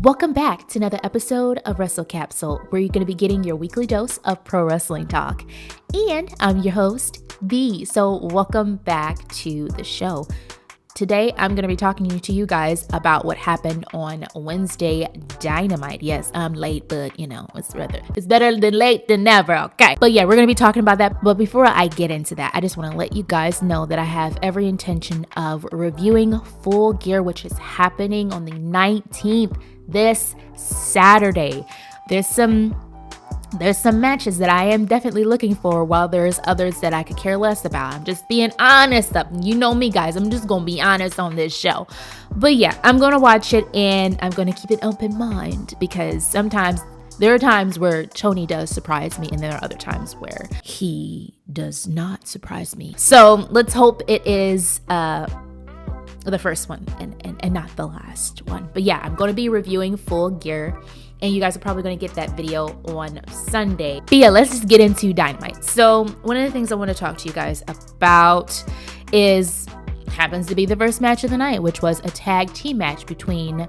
Welcome back to another episode of Wrestle Capsule, where you're going to be getting your weekly dose of pro wrestling talk. And I'm your host, B. So welcome back to the show. Today, I'm going to be talking to you guys about what happened on Wednesday Dynamite. Yes, I'm late, but it's better than late than never, okay? But yeah, we're going to be talking about that. But before I get into that, I just want to let you guys know that I have every intention of reviewing Full Gear, which is happening on the 19th, this Saturday. There's some matches that I am definitely looking for, while there's others that I could care less about. I'm just being honest. You know me, guys. I'm just going to be honest on this show. But yeah, I'm going to watch it and I'm going to keep an open mind, because sometimes there are times where Toni does surprise me and there are other times where he does not surprise me. So let's hope it is the first one and not the last one. But yeah, I'm going to be reviewing Full Gear, and you guys are probably going to get that video on Sunday. But yeah, let's just get into Dynamite. So one of the things I want to talk to you guys about happens to be the first match of the night, which was a tag team match between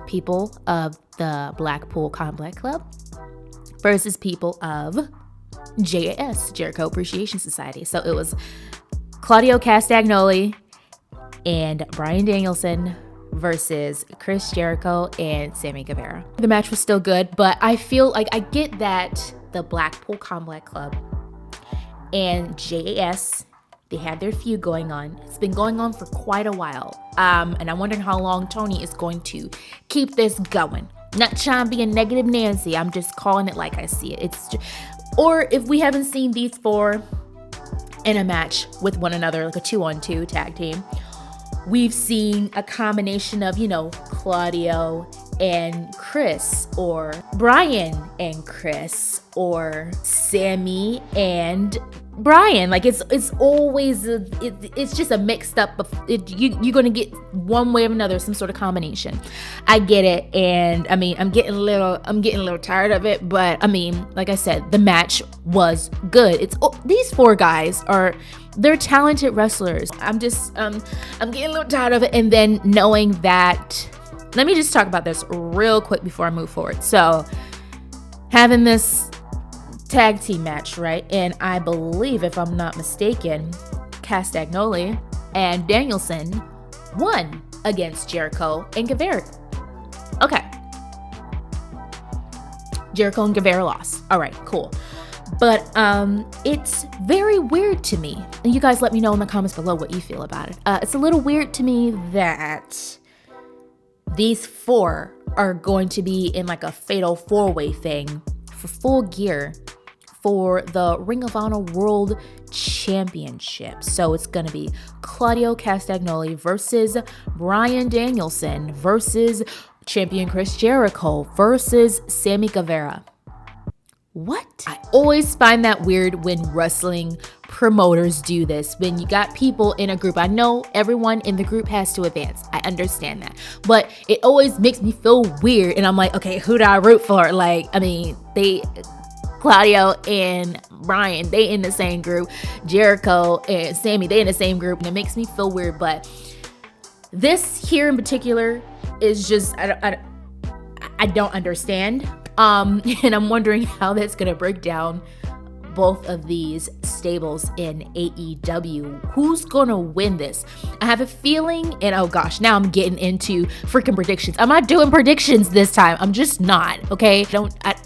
people of the Blackpool Combat Club versus people of JAS, Jericho Appreciation Society. So it was Claudio Castagnoli and Bryan Danielson versus Chris Jericho and Sammy Guevara. The match was still good, but I feel like I get that the Blackpool Combat Club and JAS, they had their feud going on. It's been going on for quite a while. And I'm wondering how long Toni is going to keep this going. Not trying to be a negative Nancy. I'm just calling it like I see it. Or if we haven't seen these four in a match with one another, like a 2-on-2 tag team, we've seen a combination of, Claudio and Chris, or Bryan and Chris, or Sammy and Bryan. Like it's always it's just a mixed up of you're gonna get one way or another some sort of combination. I get it, and I mean I'm getting a little tired of it, but I mean, like I said, the match was good. These four guys they're talented wrestlers. I'm getting a little tired of it, and then knowing that. Let me just talk about this real quick before I move forward. So, having this tag team match, right? And I believe, if I'm not mistaken, Castagnoli and Danielson won against Jericho and Guevara. Okay. Jericho and Guevara lost. All right, cool. But it's very weird to me. And you guys let me know in the comments below what you feel about it. It's a little weird to me that these four are going to be in like a fatal four-way thing for Full Gear for the Ring of Honor World Championship. So it's going to be Claudio Castagnoli versus Bryan Danielson versus champion Chris Jericho versus Sammy Guevara. What? I always find that weird when wrestling promoters do this. When you got people in a group, I know everyone in the group has to advance. I understand that. But it always makes me feel weird. And I'm like, okay, who do I root for? Like, I mean, Claudio and Bryan, they in the same group. Jericho and Sammy, they in the same group. And it makes me feel weird. But this here in particular is just, I don't understand. And I'm wondering how that's going to break down both of these stables in AEW. Who's going to win this? I have a feeling, and oh gosh, now I'm getting into freaking predictions. I'm not doing predictions this time. I'm just not, okay?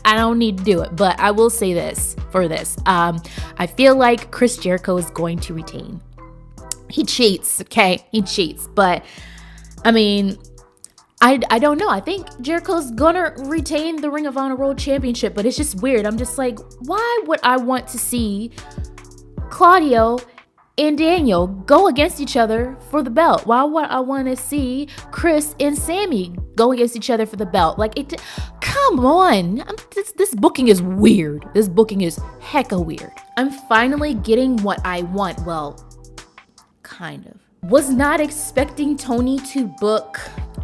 I don't need to do it, but I will say this for this. I feel like Chris Jericho is going to retain. He cheats, okay? He cheats, but I mean, I don't know. I think Jericho's gonna retain the Ring of Honor World Championship, but it's just weird. I'm just like, why would I want to see Claudio and Daniel go against each other for the belt? Why would I want to see Chris and Sammy go against each other for the belt? Like, come on. This booking is weird. This booking is hecka weird. I'm finally getting what I want. Well, kind of. Was not expecting Toni to book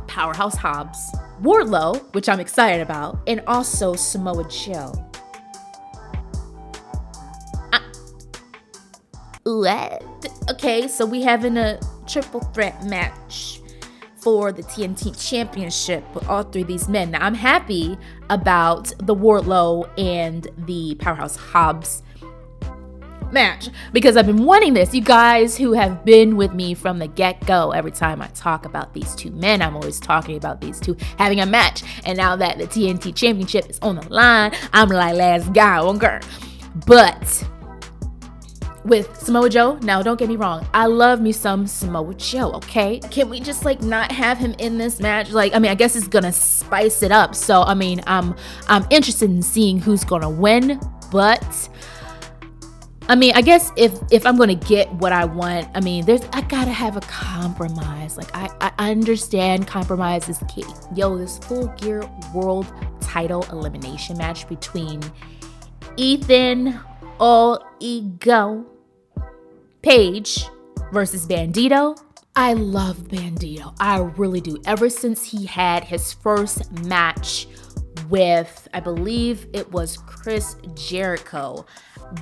Powerhouse Hobbs, Wardlow, which I'm excited about, and also Samoa Joe. What? Okay, so we having a triple threat match for the TNT Championship with all three of these men. Now, I'm happy about the Wardlow and the Powerhouse Hobbs match because I've been wanting this. You guys who have been with me from the get-go, every time I talk about these two men, I'm always talking about these two having a match. And now that the TNT Championship is on the line, I'm like, let's go, okay? But with Samoa Joe, now don't get me wrong, I love me some Samoa Joe, okay? Can we just like not have him in this match? Like, I mean, I guess it's gonna spice it up. So, I mean, I'm interested in seeing who's gonna win, but I mean, I guess if I'm gonna get what I want, I mean, I gotta have a compromise. Like, I understand compromise is key. Yo, this Full Gear World Title elimination match between Ethan Ego Page versus Bandido. I love Bandido. I really do. Ever since he had his first match with, I believe it was Chris Jericho,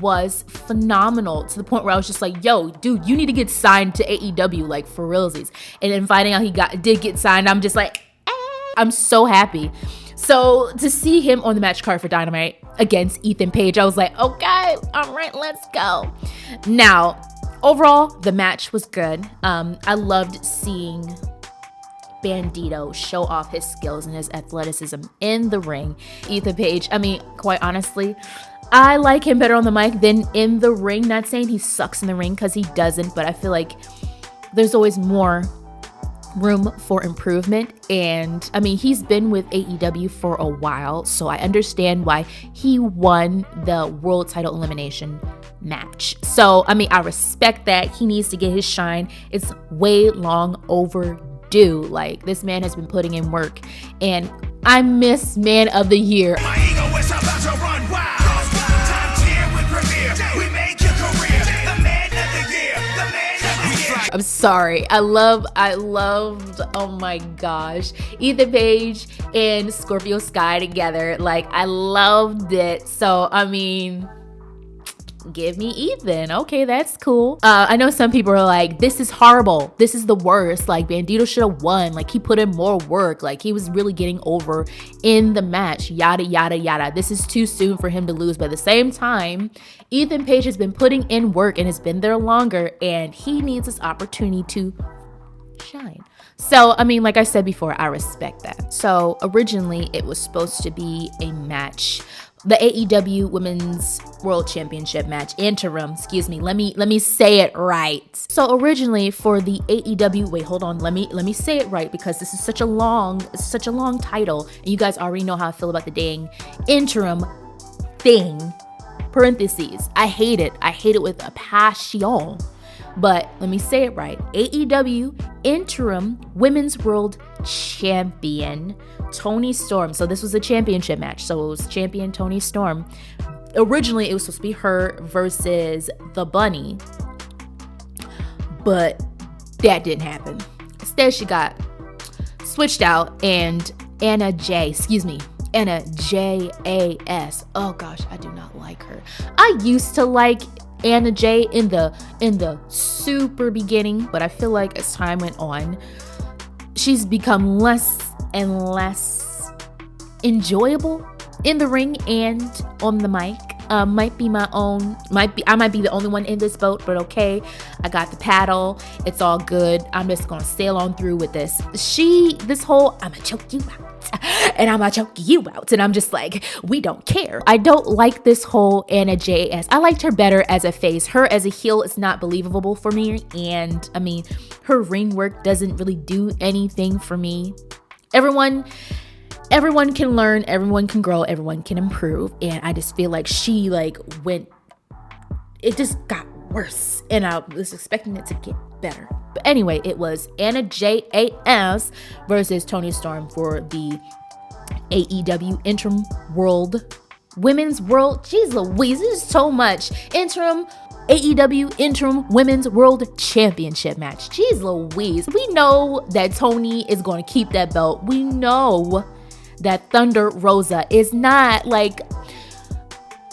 was phenomenal to the point where I was just like, yo, dude, you need to get signed to AEW, like for realsies. And then finding out he did get signed, I'm just like, I'm so happy. So to see him on the match card for Dynamite against Ethan Page, I was like, okay, all right, let's go. Now, overall, the match was good. I loved seeing Bandido show off his skills and his athleticism in the ring. Ethan Page, I mean, quite honestly, I like him better on the mic than in the ring. Not saying he sucks in the ring, because he doesn't, but I feel like there's always more room for improvement. And I mean, he's been with AEW for a while, so I understand why he won the world title elimination match. So I mean, I respect that. He needs to get his shine. It's way long overdue. Like, this man has been putting in work, and I miss Man of the Year. My ego is about to run wild. Top tier with Premier. We make your career. The Man of the Year. The Man of the Year. I'm sorry. I loved, oh my gosh, Ethan Page and Scorpio Sky together. Like, I loved it. So, I mean, give me Ethan. Okay, that's cool. I know some people are like, this is horrible. This is the worst. Like, Bandido should have won. Like, he put in more work. Like, he was really getting over in the match. Yada, yada, yada. This is too soon for him to lose. But at the same time, Ethan Page has been putting in work and has been there longer, and he needs this opportunity to shine. So, I mean, like I said before, I respect that. So, originally, it was supposed to be a match, the AEW Women's World Championship match, Interim, excuse me. Let me say it right. So originally for the AEW, wait, hold on. Let me say it right, because this is such a long title, and you guys already know how I feel about the dang interim thing. Parentheses. I hate it. I hate it with a passion. But let me say it right. AEW Interim Women's World Champion Toni Storm. So this was a championship match. So it was champion Toni Storm. Originally, it was supposed to be her versus the Bunny, but that didn't happen. Instead, she got switched out, and Anna Jas. Oh gosh, I do not like her. I used to like Anna J in the super beginning, but I feel like as time went on, she's become less and less enjoyable in the ring and on the mic. I might be the only one in this boat, but okay, I got the paddle, it's all good. I'm just gonna sail on through with this. This whole I'ma choke you out and I'ma choke you out, and I'm just like, we don't care. I don't like this whole Anna Jas. I liked her better as a face. Her as a heel is not believable for me, and I mean, her ring work doesn't really do anything for me. Everyone can learn, everyone can grow, everyone can improve. And I just feel like she it just got worse, and I was expecting it to get better. But anyway, it was Anna Jas versus Toni Storm for the AEW Interim Women's World. Jeez Louise, this is so much. AEW Interim Women's World Championship match. Jeez Louise. We know that Toni is going to keep that belt. We know that Thunder Rosa is not like,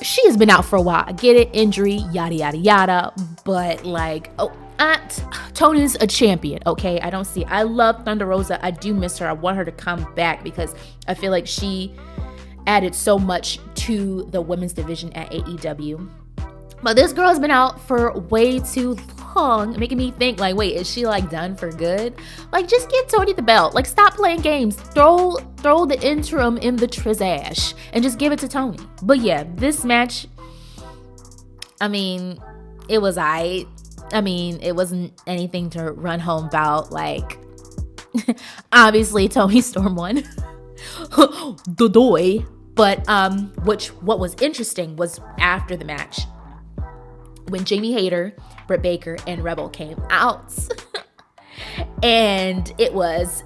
she has been out for a while. I get it, injury, yada, yada, yada. But like, oh, Toni's a champion, okay? I love Thunder Rosa. I do miss her. I want her to come back because I feel like she added so much to the women's division at AEW. But this girl's been out for way too long, making me think, like, wait, is she, like, done for good? Like, just give Toni the belt. Like, stop playing games. Throw the interim in the trash and just give it to Toni. But yeah, this match, I mean, it was aight. I mean, it wasn't anything to run home about. Like, obviously, Toni Storm won. Dodoy. But what was interesting was after the match, when Jamie Hayter, Britt Baker, and Rebel came out. And it was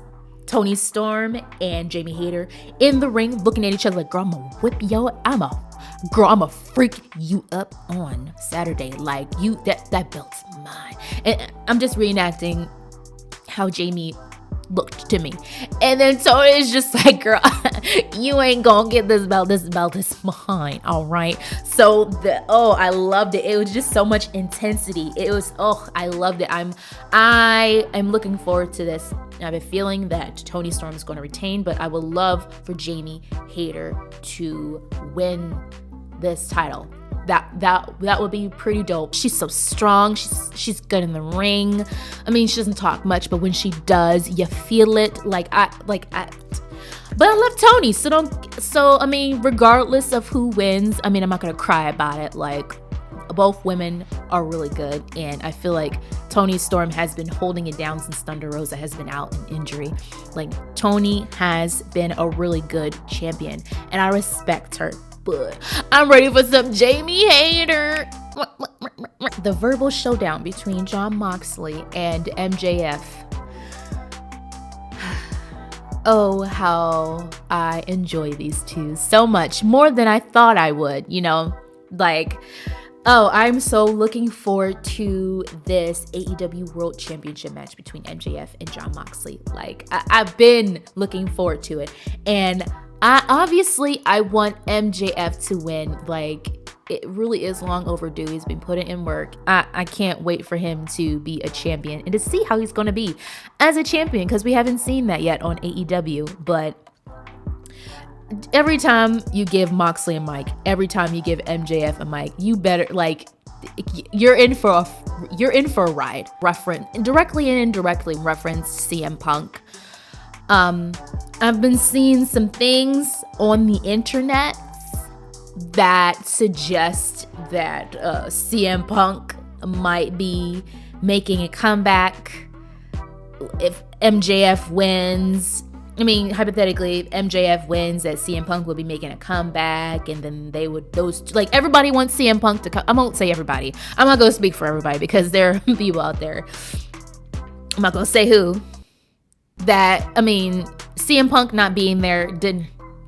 Toni Storm and Jamie Hayter in the ring looking at each other like, girl, I'm gonna whip your, I'ma freak you up on Saturday. Like, you, that belt's mine. And I'm just reenacting how Jamie looked to me. And then Toni is just like, girl, you ain't gonna get this belt. This belt is mine, all right? So I loved it. It was just so much intensity. I loved it. I am looking forward to this. I have a feeling that Toni Storm is going to retain, but I would love for Jamie Hayter to win this title. That would be pretty dope. She's so strong. She's good in the ring. I mean, she doesn't talk much, but when she does, you feel it. But I love Toni. So I mean, regardless of who wins, I mean, I'm not gonna cry about it. Like, both women are really good, and I feel like Toni Storm has been holding it down since Thunder Rosa has been out in injury. Like, Toni has been a really good champion, and I respect her. But I'm ready for some Jamie Hayter. The verbal showdown between Jon Moxley and MJF. Oh, how I enjoy these two so much, more than I thought I would, you know? Like, oh, I'm so looking forward to this AEW World Championship match between MJF and Jon Moxley. Like, I've been looking forward to it. And I want MJF to win. Like, it really is long overdue. He's been putting in work. I can't wait for him to be a champion and to see how he's going to be as a champion, because we haven't seen that yet on AEW. But every time you give Moxley a mic, every time you give MJF a mic, you better, like, you're in for a ride. Directly and indirectly reference CM Punk. I've been seeing some things on the internet that suggest that CM Punk might be making a comeback if MJF wins. I mean, hypothetically, if MJF wins, that CM Punk will be making a comeback, and then everybody wants CM Punk to come. I won't say everybody. I'm not going to speak for everybody, because there are people out there, I'm not going to say who, that, I mean, CM Punk not being there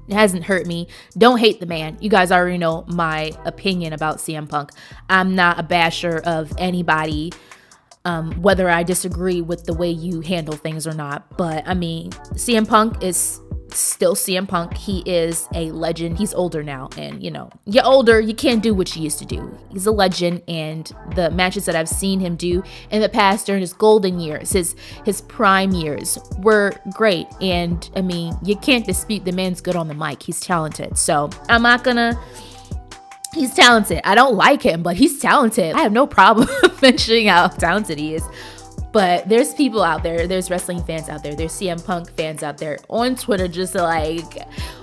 hasn't hurt me. Don't hate the man. You guys already know my opinion about CM Punk. I'm not a basher of anybody, whether I disagree with the way you handle things or not. But I mean, CM Punk is still CM Punk. He is a legend. He's older now, and you know, you're older, you can't do what you used to do. He's a legend, and the matches that I've seen him do in the past during his golden years, his prime years, were great. And I mean, you can't dispute the man's good on the mic. He's talented. So he's talented. I don't like him, but he's talented. I have no problem mentioning how talented he is. But there's people out there, there's wrestling fans out there, there's CM Punk fans out there on Twitter just like,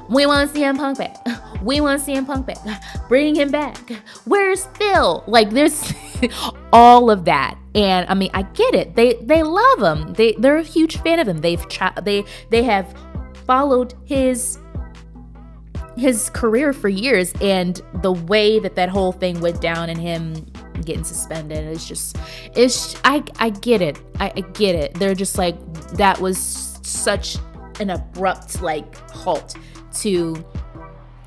we want CM Punk back. We want CM Punk back. Bring him back. Where's Phil? Like, there's all of that. And I mean, I get it. They love him. They're a huge fan of him. They have followed his career for years, and the way that whole thing went down and him getting suspended, I get it. I get it. They're just like, that was such an abrupt halt to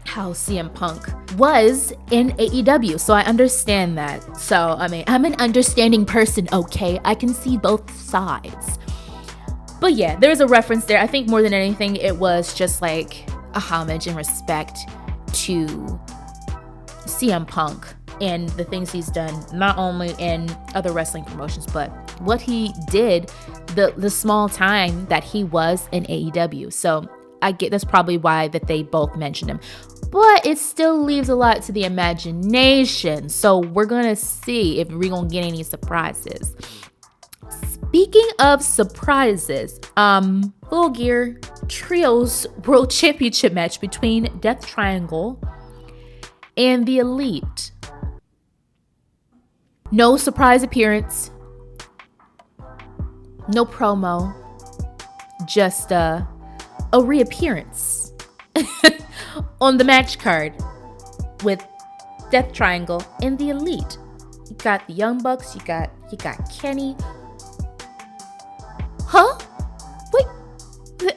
how CM Punk was in AEW. So I understand that. So I mean, I'm an understanding person, okay? I can see both sides. But yeah, there's a reference there. I think more than anything, it was just like a homage and respect to CM Punk and the things he's done, not only in other wrestling promotions, but what he did the small time that he was in AEW. So I get that's probably why that they both mentioned him. But it still leaves a lot to the imagination. So we're going to see if we're going to get any surprises. Speaking of surprises, Full Gear Trios World Championship match between Death Triangle and the Elite. No surprise appearance. No promo. Just a reappearance on the match card with Death Triangle and the Elite. You got the Young Bucks, you got Kenny. Huh? Wait,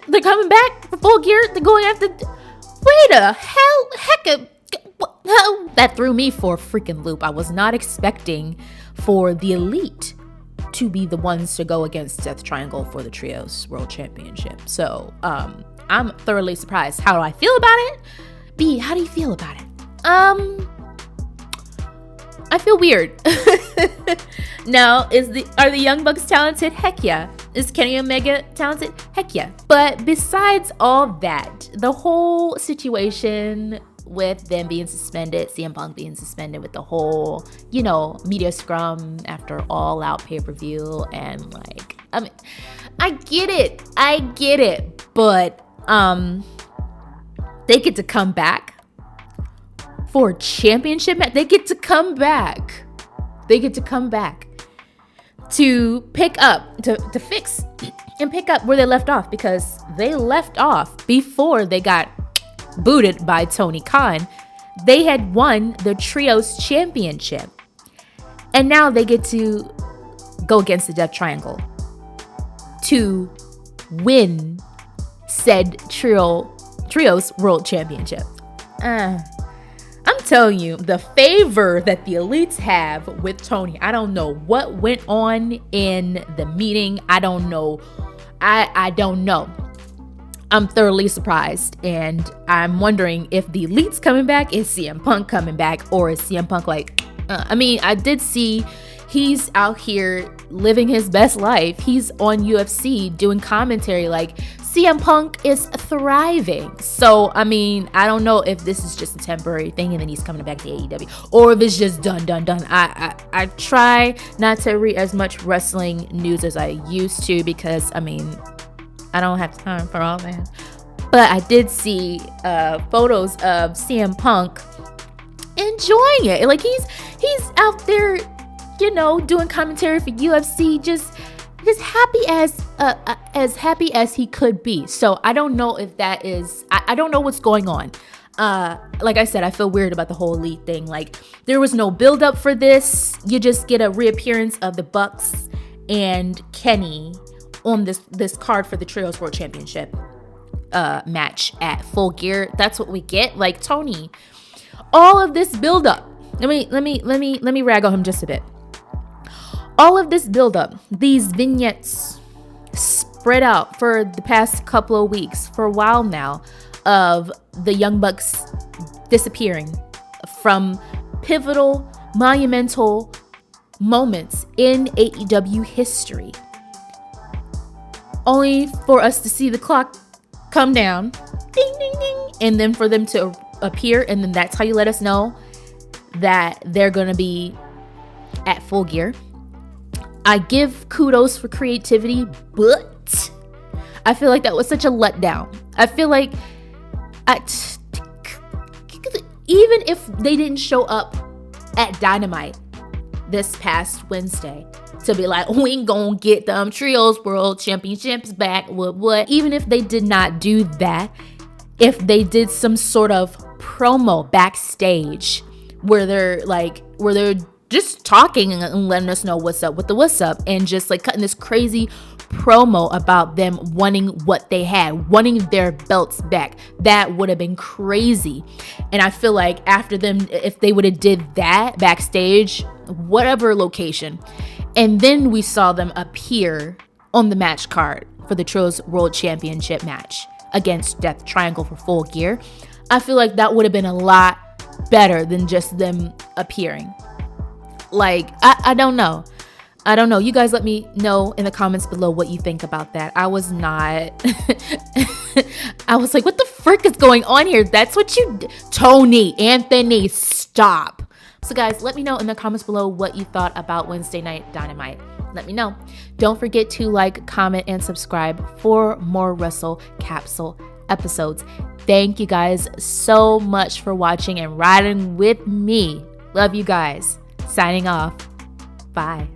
they're coming back for Full Gear? They're going after... Wait a heck, that threw me for a freaking loop. I was not expecting for the Elite to be the ones to go against Death Triangle for the Trios World Championship. So, I'm thoroughly surprised. How do I feel about it? B, how do you feel about it? I feel weird. Now, are the Young Bucks talented? Heck yeah. Is Kenny Omega talented? Heck yeah. But besides all that, the whole situation with them being suspended, CM Punk being suspended with the whole, media scrum after All Out pay-per-view, and I get it, but they get to come back for a championship match. They get to come back to pick up, to fix and pick up where they left off, because they left off before they got booted by Tony Khan. They had won the Trios Championship, and now they get to go against the Death Triangle to win said Trios World Championship. I'm telling you, the favor that the Elites have with Tony, I don't know what went on in the meeting. I don't know. I don't know. I'm thoroughly surprised, and I'm wondering if the Elite's coming back, is CM Punk coming back, or is CM Punk I did see he's out here living his best life. He's on UFC doing commentary CM Punk is thriving. So, I don't know if this is just a temporary thing and then he's coming back to AEW, or if it's just done. I try not to read as much wrestling news as I used to, because, I don't have time for all that. But I did see photos of CM Punk enjoying it. He's out there, doing commentary for UFC, just as happy as he could be. So I don't know if that is, I don't know what's going on. Like I said, I feel weird about the whole Elite thing. There was no build up for this. You just get a reappearance of the Bucks and Kenny on this card for the Trios World Championship match at Full Gear. That's what we get. Tony, all of this build up. Let me rag on him just a bit. All of this build up, these vignettes spread out for the past couple of weeks, for a while now, of the Young Bucks disappearing from pivotal, monumental moments in AEW history, only for us to see the clock come down, ding, ding, ding, and then for them to appear, and then that's how you let us know that they're going to be at Full Gear. I give kudos for creativity, but I feel like that was such a letdown. I feel like even if they didn't show up at Dynamite this past Wednesday to be we ain't gonna get them Trios World Championships back, what? Even if they did not do that, if they did some sort of promo backstage where they're just talking and letting us know what's up with the what's up, and just cutting this crazy promo about them wanting what they had, wanting their belts back, that would have been crazy. And I feel like after them, if they would have did that backstage, whatever location, and then we saw them appear on the match card for the Trios World Championship match against Death Triangle for Full Gear, I feel like that would have been a lot better than just them appearing. I don't know. I don't know. You guys let me know in the comments below what you think about that. I was not. I was like, what the frick is going on here? That's what you. Toni, Anthony, stop. So guys, let me know in the comments below what you thought about Wednesday Night Dynamite. Let me know. Don't forget to like, comment, and subscribe for more Wrestle Capsule episodes. Thank you guys so much for watching and riding with me. Love you guys. Signing off. Bye.